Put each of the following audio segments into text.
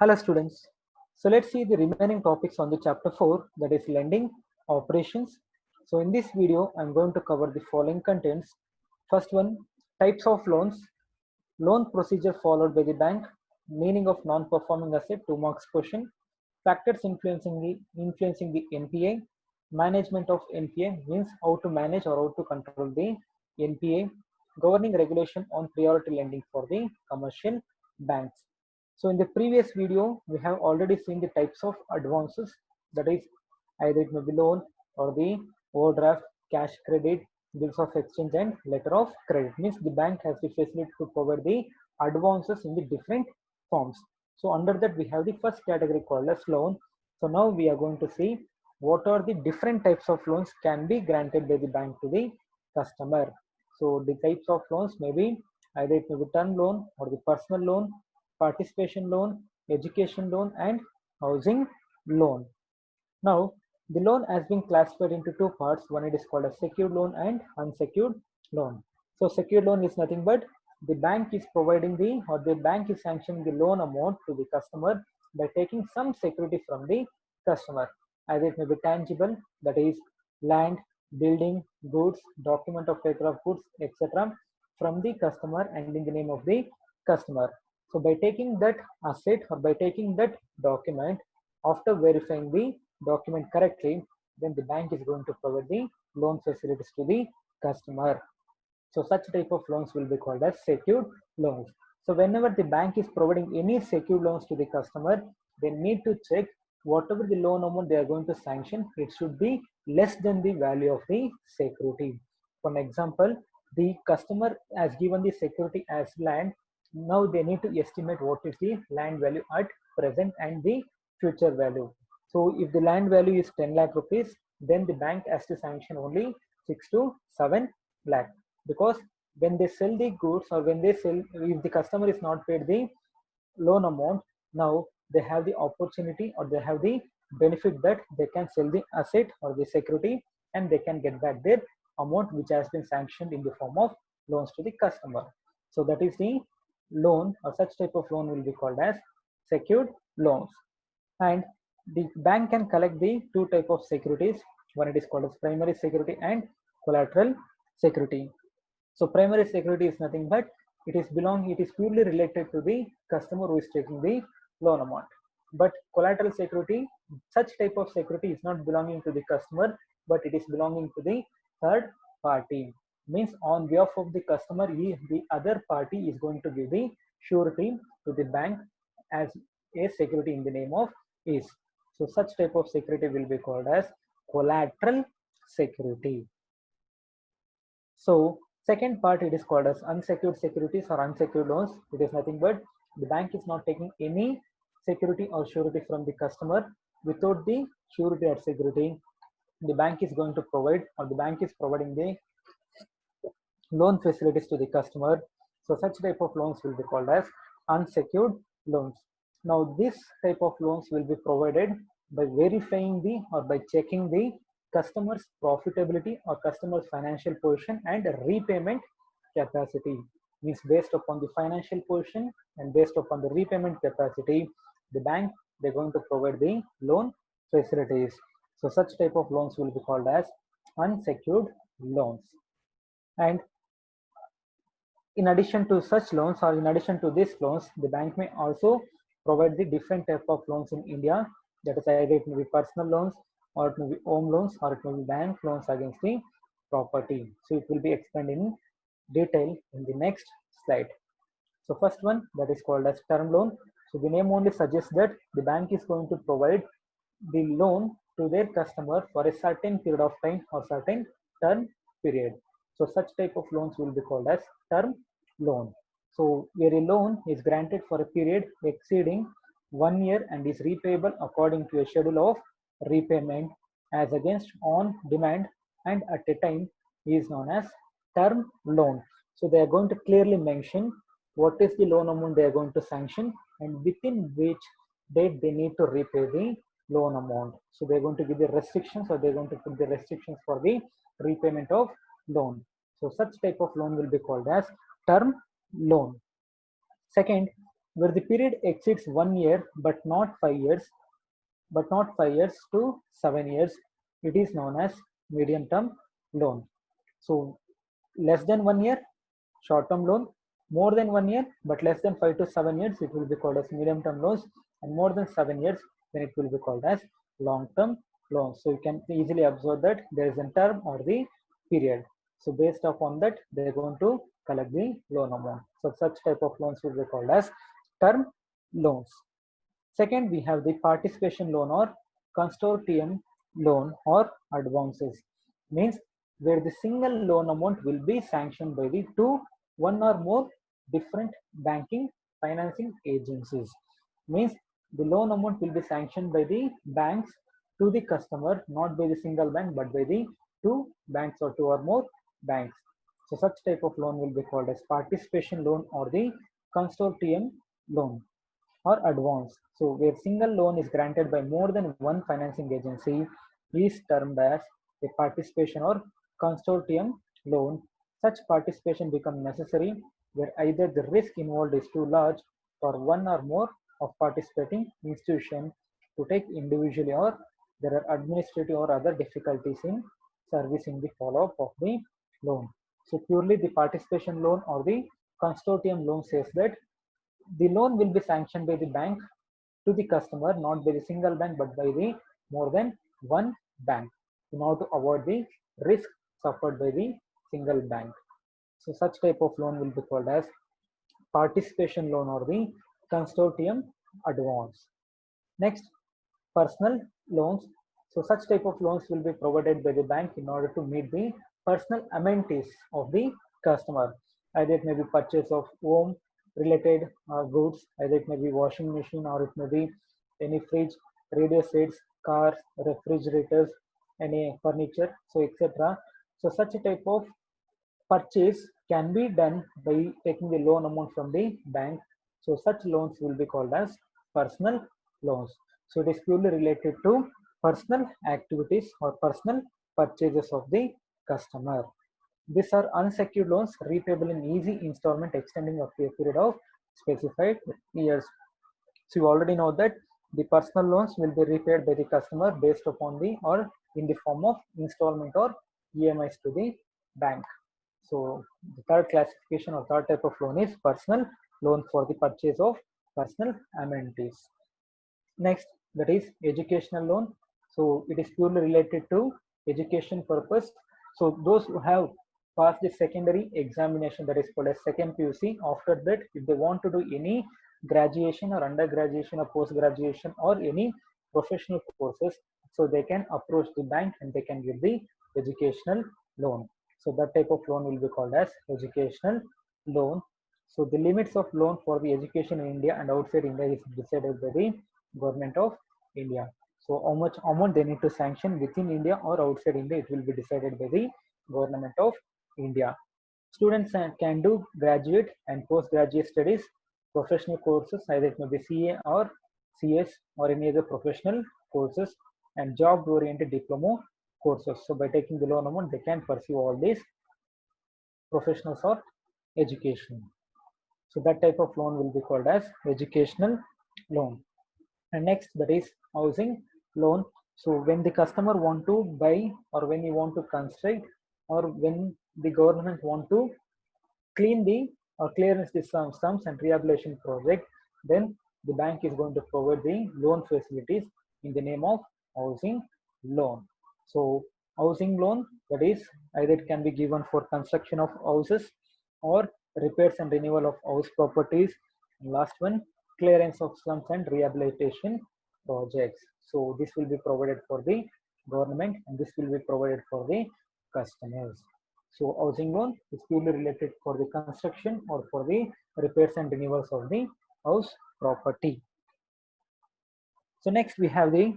Hello students. So let's see the remaining topics on the chapter 4, that is lending operations. So in this video, I'm going to cover the following contents. First one, types of loans, loan procedure followed by the bank, meaning of non-performing asset, 2 marks question, factors influencing the NPA, management of NPA means how to manage or how to control the NPA, governing regulation on priority lending for the commercial banks. So in the previous video, we have already seen the types of advances, that is either it may be loan or the overdraft, cash credit, bills of exchange and letter of credit. Means the bank has the facility to provide the advances in the different forms. So under that we have the first category called as loan. So now we are going to see what are the different types of loans can be granted by the bank to the customer. So the types of loans may be either it may be term loan or the personal loan, participation loan, education loan, and housing loan. Now, the loan has been classified into two parts. One it is called a secured loan and unsecured loan. So, secured loan is nothing but the bank is providing the or the bank is sanctioning the loan amount to the customer by taking some security from the customer. Either it may be tangible, that is land, building, goods, document of paper of goods, etc., from the customer and in the name of the customer. So by taking that asset or by taking that document, after verifying the document correctly, then the bank is going to provide the loan facilities to the customer. So such type of loans will be called as secured loans. So whenever the bank is providing any secured loans to the customer, they need to check whatever the loan amount they are going to sanction, it should be less than the value of the security. For example, the customer has given the security as land. Now they need to estimate what is the land value at present and the future value. So if the land value is 10 lakh rupees, then the bank has to sanction only 6 to 7 lakh, because when they sell the goods or when they sell, if the customer is not paid the loan amount, now they have the opportunity or they have the benefit that they can sell the asset or the security and they can get back their amount which has been sanctioned in the form of loans to the customer. So that is the loan, or such type of loan will be called as secured loans. And the bank can collect the two type of securities. One it is called as primary security and collateral security. So primary security is nothing but it is purely related to the customer who is taking the loan amount. But collateral security, such type of security is not belonging to the customer, but it is belonging to the third party. Means on behalf of the customer, the other party is going to give the surety to the bank as a security in the name of is. So such type of security will be called as collateral security. So second part, it is called as unsecured securities or unsecured loans. It is nothing but the bank is not taking any security or surety from the customer. Without the surety or security, the bank is going to provide or the bank is providing the loan facilities to the customer. So such type of loans will be called as unsecured loans. Now this type of loans will be provided by verifying the or by checking the customer's profitability or customer's financial position and repayment capacity. Means based upon the financial position and based upon the repayment capacity, the bank they're going to provide the loan facilities. So such type of loans will be called as unsecured loans. And in addition to such loans or in addition to these loans, the bank may also provide the different type of loans in India. That is either it may be personal loans or it may be home loans or it may be bank loans against the property. So it will be explained in detail in the next slide. So first one, that is called as term loan. So the name only suggests that the bank is going to provide the loan to their customer for a certain period of time or certain term period. So such type of loans will be called as term loan. So where a loan is granted for a period exceeding 1 year and is repayable according to a schedule of repayment as against on demand and at a time is known as term loan. So they are going to clearly mention what is the loan amount they are going to sanction and within which date they need to repay the loan amount. So they're going to give the restrictions or they're going to put the restrictions for the repayment of loan. So such type of loan will be called as term loan. Second, Where the period exceeds 1 year but not 5 years to 7 years, it is known as medium term loan. So less than 1 year, short term loan; more than 1 year but less than 5 to 7 years, it will be called as medium term loans; and more than 7 years, then it will be called as long term loans. So you can easily observe that there is a term or the period. So based upon that, they're going to collect the loan amount. So such type of loans will be called as term loans. Second, we have the participation loan or consortium loan or advances. Means where the single loan amount will be sanctioned by the one or more different banking financing agencies. Means the loan amount will be sanctioned by the banks to the customer, not by the single bank, but by the two banks or two or more banks. So such type of loan will be called as participation loan or the consortium loan or advance. So where single loan is granted by more than one financing agency is termed as a participation or consortium loan. Such participation becomes necessary where either the risk involved is too large for one or more of participating institutions to take individually, or there are administrative or other difficulties in servicing the follow-up of the loan. So purely the participation loan or the consortium loan says that the loan will be sanctioned by the bank to the customer, not by the single bank, but by the more than one bank, in order to avoid the risk suffered by the single bank. So such type of loan will be called as participation loan or the consortium advance. Next, personal loans. So such type of loans will be provided by the bank in order to meet the personal amenities of the customer. Either it may be purchase of home related goods, either it may be washing machine, or it may be any fridge, radio sets, cars, refrigerators, any furniture, so etc. So such a type of purchase can be done by taking the loan amount from the bank. So such loans will be called as personal loans. So it is purely related to personal activities or personal purchases of the customer. These are unsecured loans repayable in easy installment extending up to a period of specified years. So you already know that the personal loans will be repaid by the customer based upon the or in the form of installment or EMIs to the bank. So the third classification or third type of loan is personal loan for the purchase of personal amenities. Next, that is educational loan. So it is purely related to education purpose. So those who have passed the secondary examination, that is called as second PUC, after that if they want to do any graduation or undergraduation or post graduation or any professional courses, so they can approach the bank and they can give the educational loan. So that type of loan will be called as educational loan. So the limits of loan for the education in India and outside India is decided by the government of India. So how much amount they need to sanction within India or outside India, it will be decided by the government of India. Students can do graduate and postgraduate studies, professional courses, either it may be CA or CS or any other professional courses, and job-oriented diploma courses. So by taking the loan amount, they can pursue all these professionals or education. So that type of loan will be called as educational loan. And next, that is housing loan. So when the customer want to buy, or when you want to construct, or when the government want to clean the or clearance the slums and rehabilitation project, then the bank is going to provide the loan facilities in the name of housing loan. So housing loan, that is either it can be given for construction of houses or repairs and renewal of house properties. And last one, clearance of slums and rehabilitation projects. So this will be provided for the government and this will be provided for the customers. So housing loan is purely related for the construction or for the repairs and renewals of the house property. So next we have the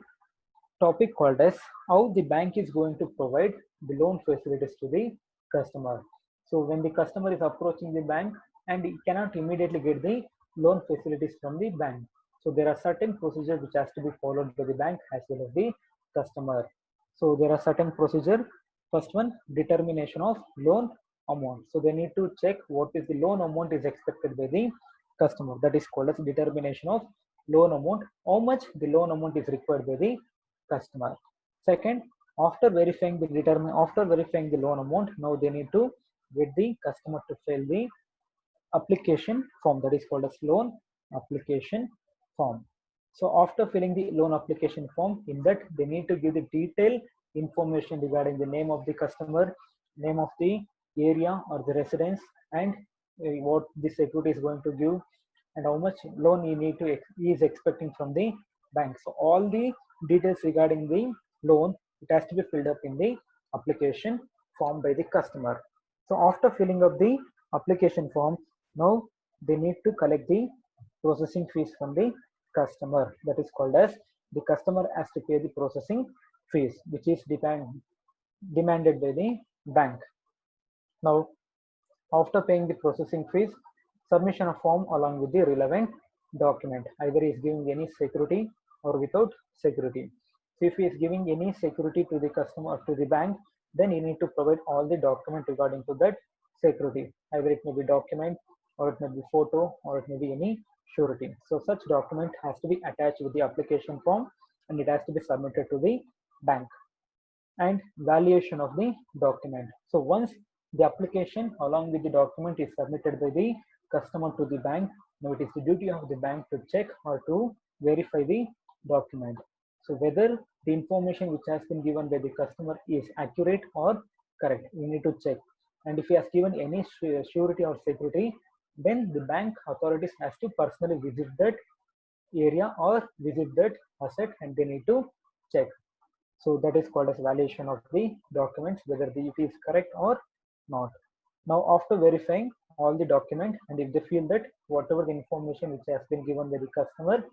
topic called as how the bank is going to provide the loan facilities to the customer. So when the customer is approaching the bank and he cannot immediately get the loan facilities from the bank. So there are certain procedures which has to be followed by the bank as well as the customer. So there are certain procedure. First one, determination of loan amount. So they need to check what is the loan amount is expected by the customer. That is called as determination of loan amount, how much the loan amount is required by the customer. Second, after verifying the loan amount, now they need to get the customer to fill the application form, that is called as loan application form. So after filling the loan application form, in that they need to give the detailed information regarding the name of the customer, name of the area or the residence, and what the security is going to give, and how much loan he is expecting from the bank. So all the details regarding the loan, it has to be filled up in the application form by the customer. So after filling up the application form, now they need to collect the processing fees from the customer. That is called as the customer has to pay the processing fees, which is demanded by the bank. Now, after paying the processing fees, submission of form along with the relevant document. Either he is giving any security or without security. So if he is giving any security to the customer or to the bank, then you need to provide all the document regarding to that security. Either it may be document, or it may be photo, or it may be any surety. So such document has to be attached with the application form, and it has to be submitted to the bank. And valuation of the document. So once the application along with the document is submitted by the customer to the bank, now it is the duty of the bank to check or to verify the document. So whether the information which has been given by the customer is accurate or correct, we need to check. And if he has given any surety or security, then the bank authorities has to personally visit that area or visit that asset, and they need to check. So that is called as valuation of the documents, whether it is correct or not. Now after verifying all the document, and if they feel that whatever the information which has been given by the customer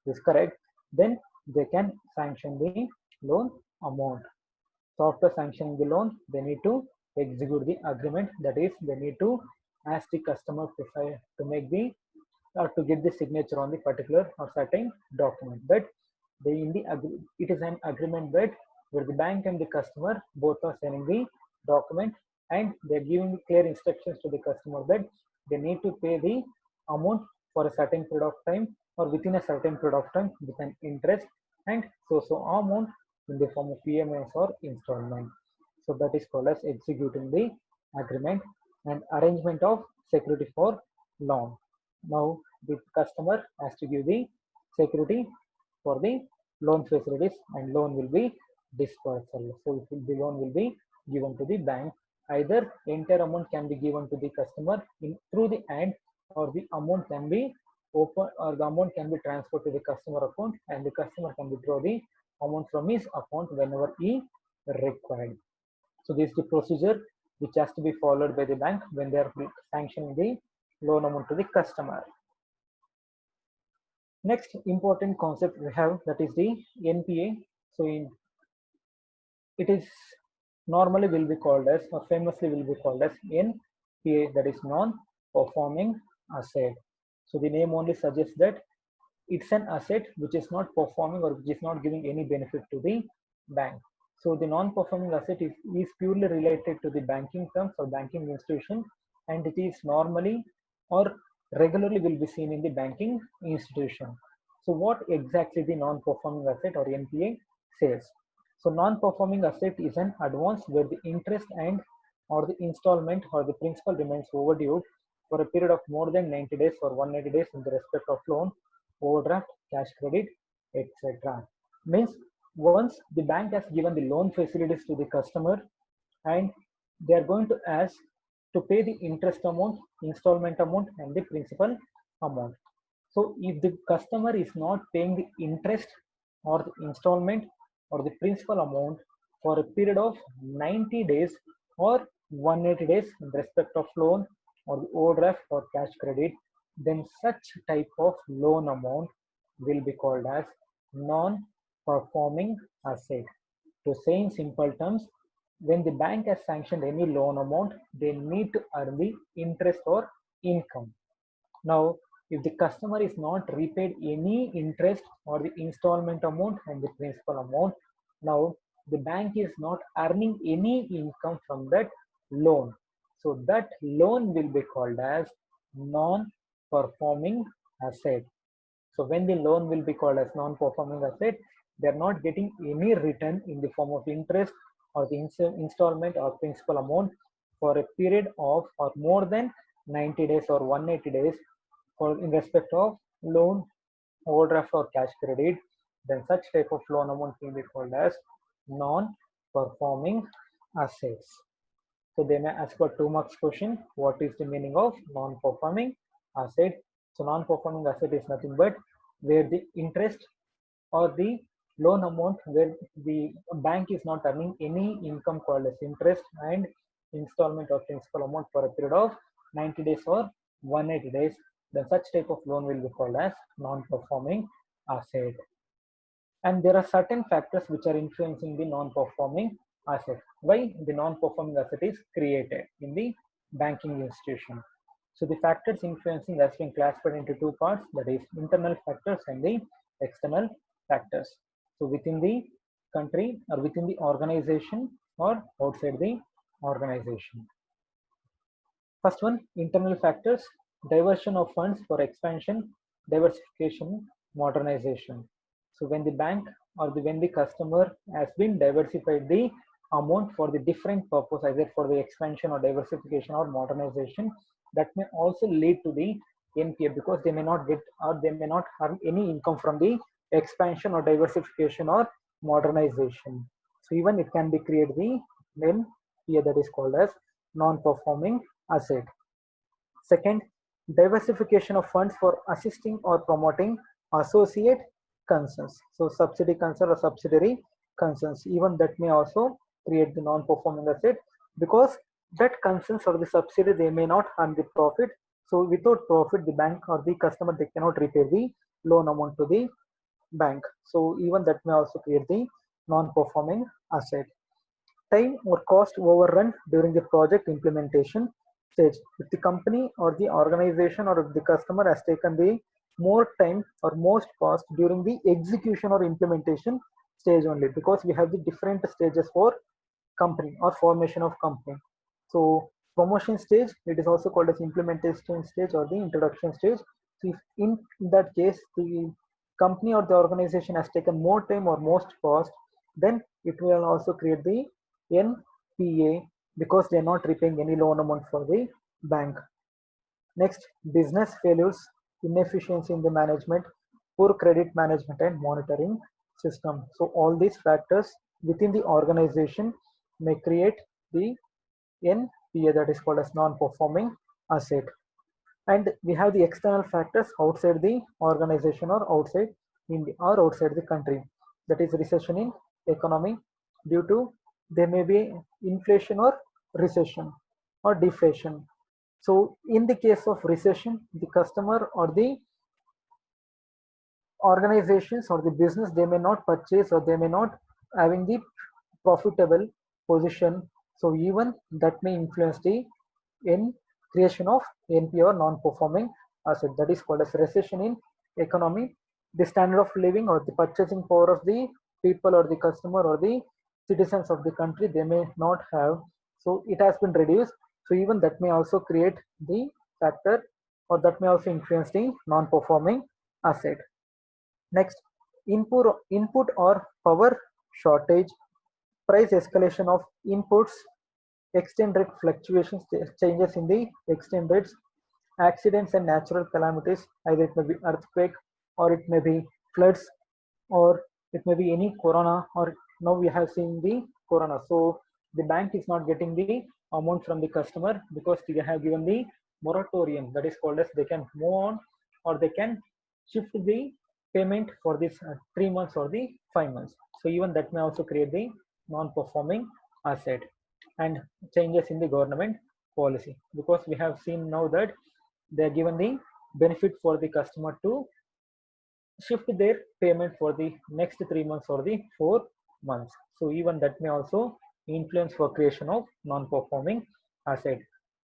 is correct, then they can sanction the loan amount. So after sanctioning the loan, they need to execute the agreement. That is, they need to ask the customer to make the or to get the signature on the particular or certain document. But it is an agreement that where the bank and the customer both are signing the document, and they're giving clear instructions to the customer that they need to pay the amount for a certain period of time or within a certain period of time with an interest and so amount in the form of PMS or installment. So that is called as executing the agreement and arrangement of security for loan. Now the customer has to give the security for the loan facilities, and loan will be dispersal. So the loan will be given to the bank. Either entire amount can be given to the customer through the hand, or the amount can be open, or the amount can be transferred to the customer account, and the customer can withdraw the amount from his account whenever he required. So this is the procedure which has to be followed by the bank when they are sanctioning the loan amount to the customer. Next important concept we have, that is the NPA. So it is normally will be called as, or famously will be called as NPA, that is non-performing asset. So the name only suggests that it's an asset which is not performing or which is not giving any benefit to the bank. So the non-performing asset is purely related to the banking terms or banking institution, and it is normally or regularly will be seen in the banking institution. So what exactly the non-performing asset or NPA says? So non-performing asset is an advance where the interest and or the installment or the principal remains overdue for a period of more than 90 days or 180 days in the respect of loan, overdraft, cash credit, etc. Means once the bank has given the loan facilities to the customer, and they are going to ask to pay the interest amount, installment amount, and the principal amount. So if the customer is not paying the interest or the installment or the principal amount for a period of 90 days or 180 days in respect of loan or the overdraft or cash credit, then such type of loan amount will be called as non-performing asset. To say in simple terms, when the bank has sanctioned any loan amount, they need to earn the interest or income. Now, if the customer is not repaid any interest or the installment amount and the principal amount, now the bank is not earning any income from that loan. So that loan will be called as non non-performing asset. So when the loan will be called as non-performing asset, they are not getting any return in the form of interest or the installment or principal amount for a period of or more than 90 days or 180 days for in respect of loan, overdraft or cash credit, then such type of loan amount will be called as non-performing assets. So they may ask for 2 marks question. What is the meaning of non-performing asset? So non-performing asset is nothing but where the interest or the loan amount where the bank is not earning any income called as interest and installment of principal amount for a period of 90 days or 180 days, then such type of loan will be called as non-performing asset. And there are certain factors which are influencing the non-performing asset. Why the non-performing asset is created in the banking institution? So the factors influencing has been classified into 2 parts, that is internal factors and the external factors. So within the country or within the organization or outside the organization. First one, internal factors, diversion of funds for expansion, diversification, modernization. So when the bank or when the customer has been diversified the amount for the different purpose, either for the expansion or diversification or modernization, that may also lead to the NPA because they may not get or they may not have any income from the expansion or diversification or modernization. So even it can be created the NPA, that is called as non-performing asset. Second, diversification of funds for assisting or promoting associate concerns. So subsidy concern or subsidiary concerns, even that may also create the non-performing asset because that concerns or the subsidiary they may not earn the profit. So without profit, the bank or the customer they cannot repay the loan amount to the bank. So even that may also create the non-performing asset. Time or cost overrun during the project implementation stage. If the company or the organization or if the customer has taken the more time or most cost during the execution or implementation stage only, because we have the different stages for company or formation of company. So promotion stage, it is also called as implementation stage or the introduction stage. So if in that case the company or the organization has taken more time or most cost, then it will also create the NPA because they are not repaying any loan amount for the bank. Next, business failures, inefficiency in the management, poor credit management and monitoring system. So all these factors within the organization may create the NPA, that is called as non-performing asset. And we have the external factors outside the organization or outside India or outside the country, that is recession in economy due to there may be inflation or recession or deflation. So in the case of recession, the customer or the organizations or the business they may not purchase or they may not having the profitable position. So even that may influence the in creation of NPA or non-performing asset, that is called as recession in economy. The standard of living or the purchasing power of the people or the customer or the citizens of the country they may not have, so it has been reduced. So even that may also create the factor or that may also influence the non-performing asset. Next, input or power shortage, price escalation of inputs, exchange rate fluctuations, changes in the exchange rates, accidents and natural calamities, either it may be earthquake or it may be floods or it may be any corona, or now we have seen the corona. So the bank is not getting the amount from the customer because they have given the moratorium, that is called as they can move on or they can shift the payment for this 3 months or the 5 months. So even that may also create the non-performing asset. And changes in the government policy, because we have seen now that they are given the benefit for the customer to shift their payment for the next 3 months or the 4 months. So even that may also influence for creation of non-performing asset.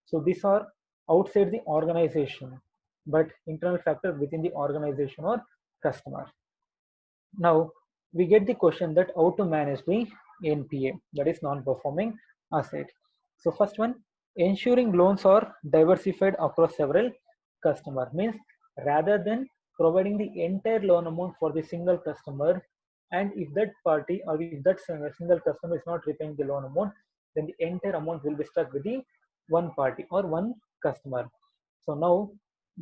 So these are outside the organization, but internal factor within the organization or customer. Now we get the question that how to manage the NPA, that is non-performing asset. So first one, ensuring loans are diversified across several customer. Means rather than providing the entire loan amount for the single customer, and if that party or if that single customer is not repaying the loan amount, then the entire amount will be stuck with the one party or one customer. So now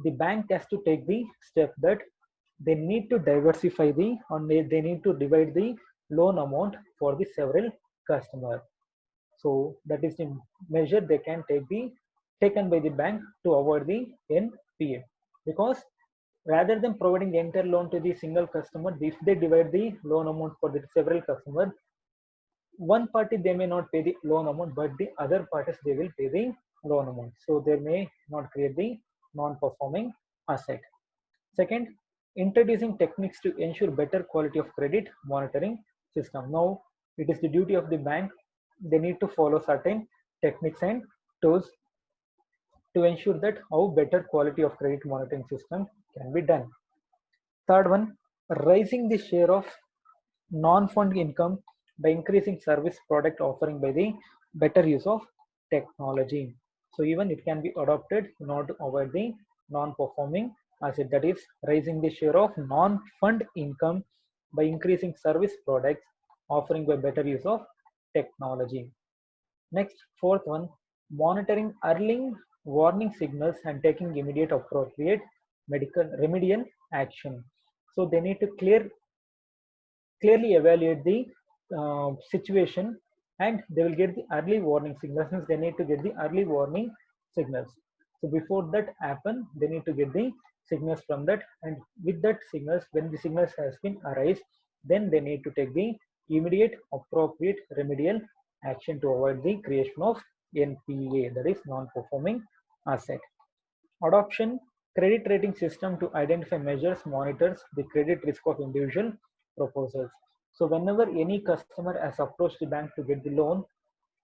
the bank has to take the step that they need to diversify the, or they need to divide the loan amount for the several customer. So that is the measure they can taken by the bank to avoid the NPA. Because rather than providing the entire loan to the single customer, if they divide the loan amount for the several customer, one party they may not pay the loan amount, but the other parties they will pay the loan amount. So they may not create the non-performing asset. Second, introducing techniques to ensure better quality of credit monitoring system. Now, it is the duty of the bank. They need to follow certain techniques and tools to ensure that how better quality of credit monitoring system can be done. Third one, raising the share of non-fund income by increasing service product offering by the better use of technology. So even it can be adopted in order to avoid the non-performing asset, that is raising the share of non-fund income by increasing service products offering by better use of technology. Next, fourth one, monitoring early warning signals and taking immediate appropriate medical remedial action. So they need to clearly evaluate the situation, and they will get the early warning signals. Means they need to get the early warning signals. So before that happen, they need to get the signals from that, and with that signals, when the signals has been arise, then they need to take the immediate appropriate remedial action to avoid the creation of NPA, that is non-performing asset. Adoption credit rating system to identify measures monitors the credit risk of individual proposals. So whenever any customer has approached the bank to get the loan,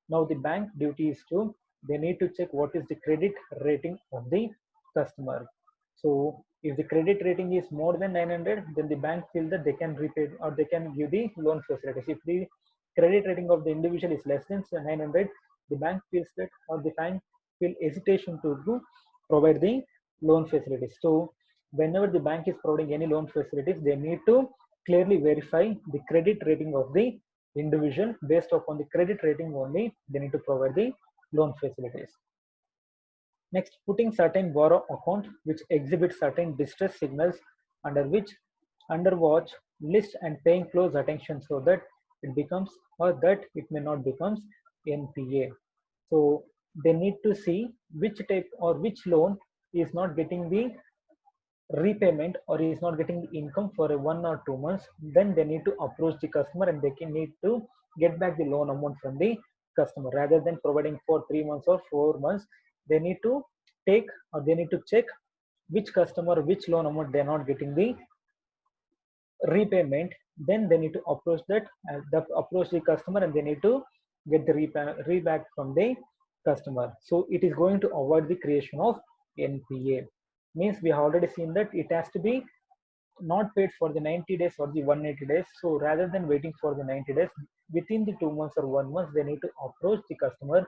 now the bank duty is to, they need to check what is the credit rating of the customer. So if the credit rating is more than 900, then the bank feel that they can repay or they can give the loan facilities. If the credit rating of the individual is less than 900, the bank feels that, or the bank feel hesitation to provide the loan facilities. So whenever the bank is providing any loan facilities, they need to clearly verify the credit rating of the individual. Based upon the credit rating only, they need to provide the loan facilities. Next, putting certain borrow account which exhibits certain distress signals under watch list and paying close attention so that it becomes, or that it may not becomes NPA. So they need to see which type or which loan is not getting the repayment or is not getting the income for a 1 or 2 months. Then they need to approach the customer and they can need to get back the loan amount from the customer. Rather than providing for 3 months or 4 months, they need to take, or they need to check which customer, which loan amount they are not getting the repayment. Then they need to approach approach the customer, and they need to get the reback from the customer. So it is going to avoid the creation of NPA. Means we have already seen that it has to be not paid for the 90 days or the 180 days. So rather than waiting for the 90 days, within the 2 months or 1 month, they need to approach the customer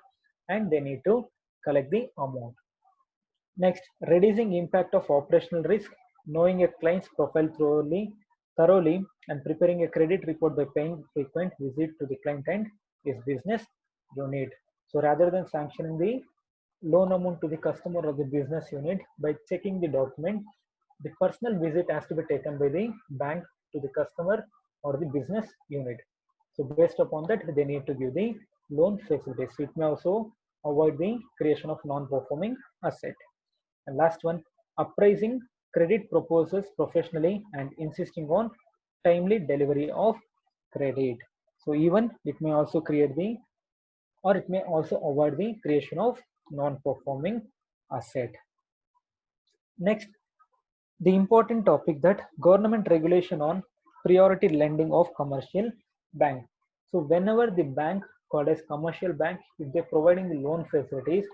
and they need to collect the amount. Next, reducing impact of operational risk, knowing a client's profile thoroughly and preparing a credit report by paying frequent visit to the client and his business unit. So rather than sanctioning the loan amount to the customer or the business unit by checking the document, the personal visit has to be taken by the bank to the customer or the business unit. So based upon that, they need to give the loan facilities. It may also avoid the creation of non-performing asset. And last one, appraising credit proposals professionally and insisting on timely delivery of credit. So even it may also create the, or it may also avoid the creation of non-performing asset. Next, the important topic, that government regulation on priority lending of commercial bank. So whenever the bank called as commercial bank, if they're providing the loan facilities,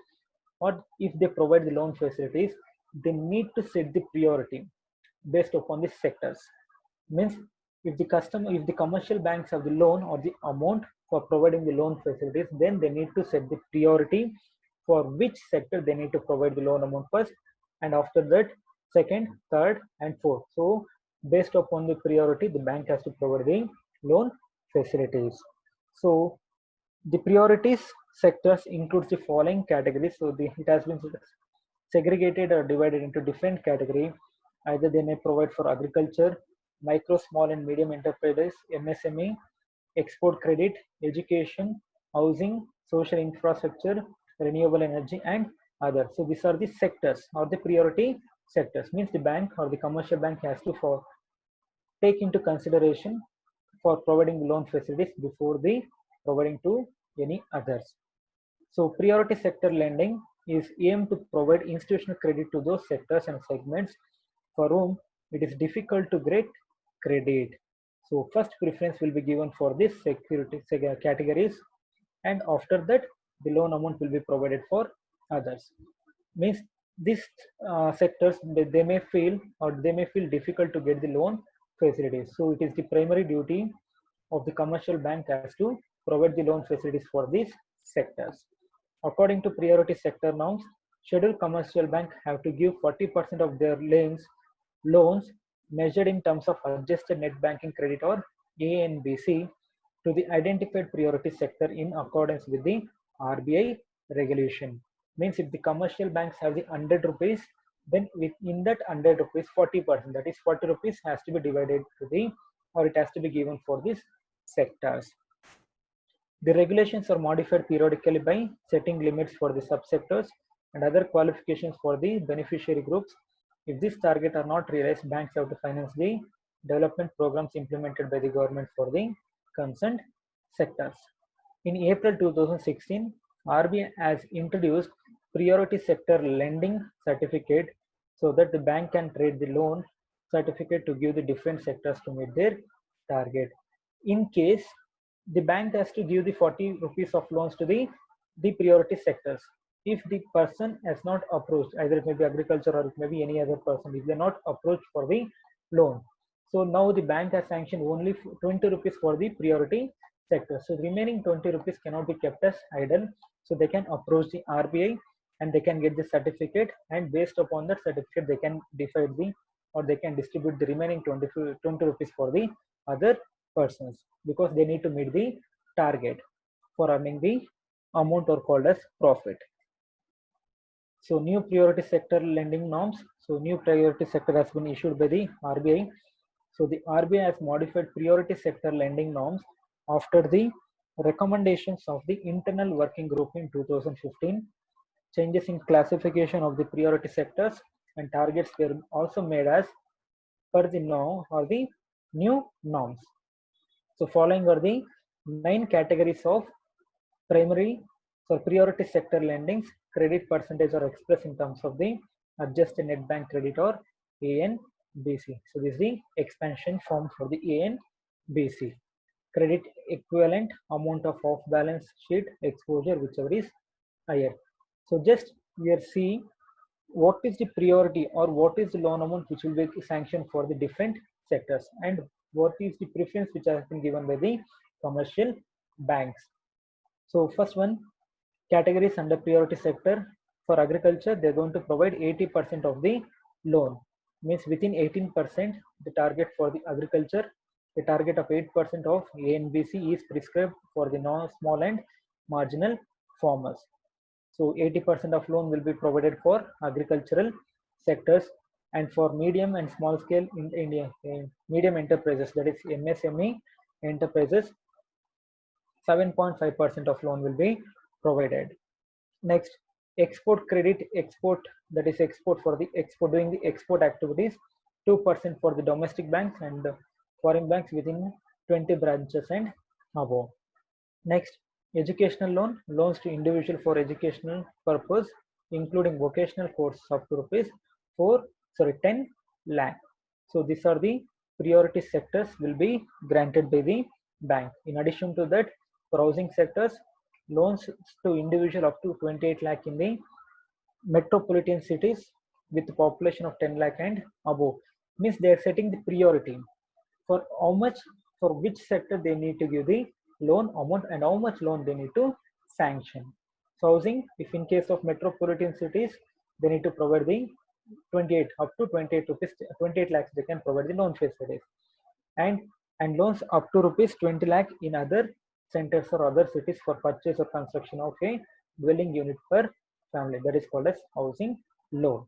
or if they provide the loan facilities, they need to set the priority based upon the sectors. Means if the commercial banks have the loan or the amount for providing the loan facilities, then they need to set the priority for which sector they need to provide the loan amount first, and after that second, third, and fourth. So based upon the priority, the bank has to provide the loan facilities. So the priorities sectors includes the following categories. So it has been segregated or divided into different category. Either they may provide for agriculture, micro, small and medium enterprises, MSME, export credit, education, housing, social infrastructure, renewable energy, and others. So these are the sectors or the priority sectors. Means the bank or the commercial bank has to take into consideration for providing loan facilities before the providing to any others. So priority sector lending is aimed to provide institutional credit to those sectors and segments for whom it is difficult to get credit. So first preference will be given for this security categories, and after that the loan amount will be provided for others. Means these sectors they may feel or they may feel difficult to get the loan facilities. So it is the primary duty of the commercial bank as to provide the loan facilities for these sectors. According to priority sector norms, scheduled commercial bank have to give 40% of their loans measured in terms of adjusted net banking credit or ANBC to the identified priority sector in accordance with the RBI regulation. Means if the commercial banks have the 100 rupees, then within that 100 rupees, 40%, that is 40 rupees has to be divided to the, or it has to be given for these sectors. The regulations are modified periodically by setting limits for the subsectors and other qualifications for the beneficiary groups. If these targets are not realized, banks have to finance the development programs implemented by the government for the concerned sectors. In April 2016, RBI has introduced priority sector lending certificate so that the bank can trade the loan certificate to give the different sectors to meet their target. In case the bank has to give the 40 rupees of loans to the priority sectors. If the person has not approached, either it may be agriculture or it may be any other person, if they're not approached for the loan. So now the bank has sanctioned only 20 rupees for the priority sector. So the remaining 20 rupees cannot be kept as idle. So they can approach the RBI and they can get the certificate, and based upon that certificate, they can divide the or they can distribute the remaining 20 rupees for the other persons, because they need to meet the target for earning the amount or called as profit. So new priority sector lending norms. So new priority sector has been issued by the RBI. So the RBI has modified priority sector lending norms after the recommendations of the internal working group in 2015. Changes in classification of the priority sectors and targets were also made as per the norm or the new norms. So following are the 9 categories of primary for priority sector lendings. Credit percentage are expressed in terms of the adjusted net bank credit or ANBC. So this is the expansion form for the ANBC. Credit equivalent amount of off balance sheet exposure, whichever is higher. So just we are seeing what is the priority or what is the loan amount which will be sanctioned for the different sectors, and what is the preference which has been given by the commercial banks. So first one, categories under priority sector. For agriculture, they're going to provide 80% of the loan. Means within 18%, the target for the agriculture, the target of 8% of ANBC is prescribed for the small and marginal farmers. So 80% of loan will be provided for agricultural sectors, and for medium and small scale in India, medium enterprises, that is MSME enterprises, 7.5% of loan will be provided. Next, export credit, that is export for the doing the export activities, 2% for the domestic banks and foreign banks within 20 branches and above. Next, educational loans to individual for educational purpose, including vocational courses up to rupees 10 lakh. So these are the priority sectors will be granted by the bank. In addition to that, for housing sectors, loans to individual up to 28 lakh in the metropolitan cities with a population of 10 lakh and above. Means they are setting the priority for how much, for which sector they need to give the loan amount and how much loan they need to sanction. So housing, if in case of metropolitan cities, they need to provide the 28 up to 28 rupees 28 lakhs they can provide the loan facilities, and loans up to rupees 20 lakh in other centers or other cities for purchase or construction of a dwelling unit per family, that is called as housing loan.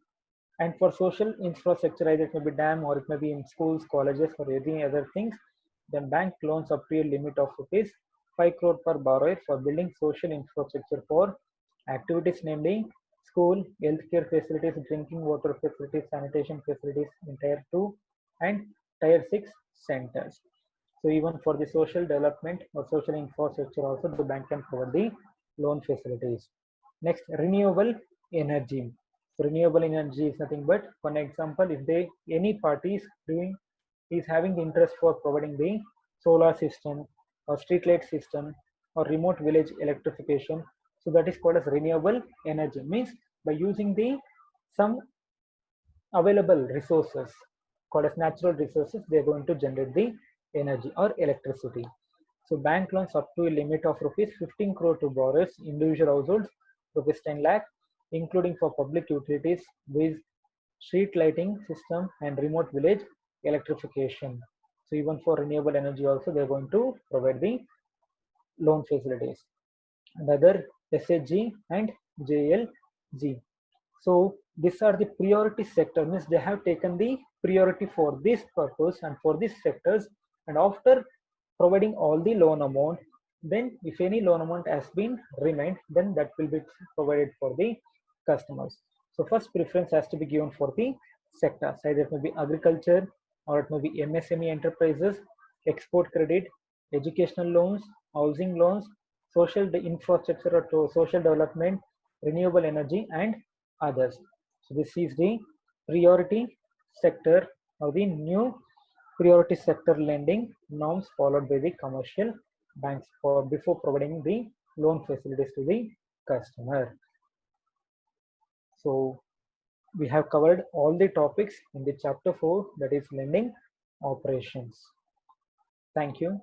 And for social infrastructure, either it may be dam or it may be in schools, colleges, or any other things, then bank loans up to a limit of rupees 5 crore per borrower for building social infrastructure for activities namely school, healthcare facilities, drinking water facilities, sanitation facilities in tier 2 and tier 6 centers. So even for the social development or social infrastructure also the bank can provide the loan facilities. Next, renewable energy. So renewable energy is nothing but, for an example, if they any party is having the interest for providing the solar system or street light system or remote village electrification, so that is called as renewable energy. Means by using the some available resources called as natural resources, they are going to generate the energy or electricity. So bank loans up to a limit of rupees 15 crore to borrowers, individual households, rupees 10 lakh, including for public utilities with street lighting system and remote village electrification. So even for renewable energy also they are going to provide the loan facilities. Another SHG and JLG. So these are the priority sector, means they have taken the priority for this purpose and for these sectors, and after providing all the loan amount, then if any loan amount has been remained, then that will be provided for the customers. So first preference has to be given for the sectors, either it may be agriculture or it may be MSME enterprises, export credit, educational loans, housing loans, social infrastructure or social development, renewable energy, and others. So this is the priority sector or the new priority sector lending norms followed by the commercial banks for before providing the loan facilities to the customer. So we have covered all the topics in the chapter 4, that is lending operations. Thank you.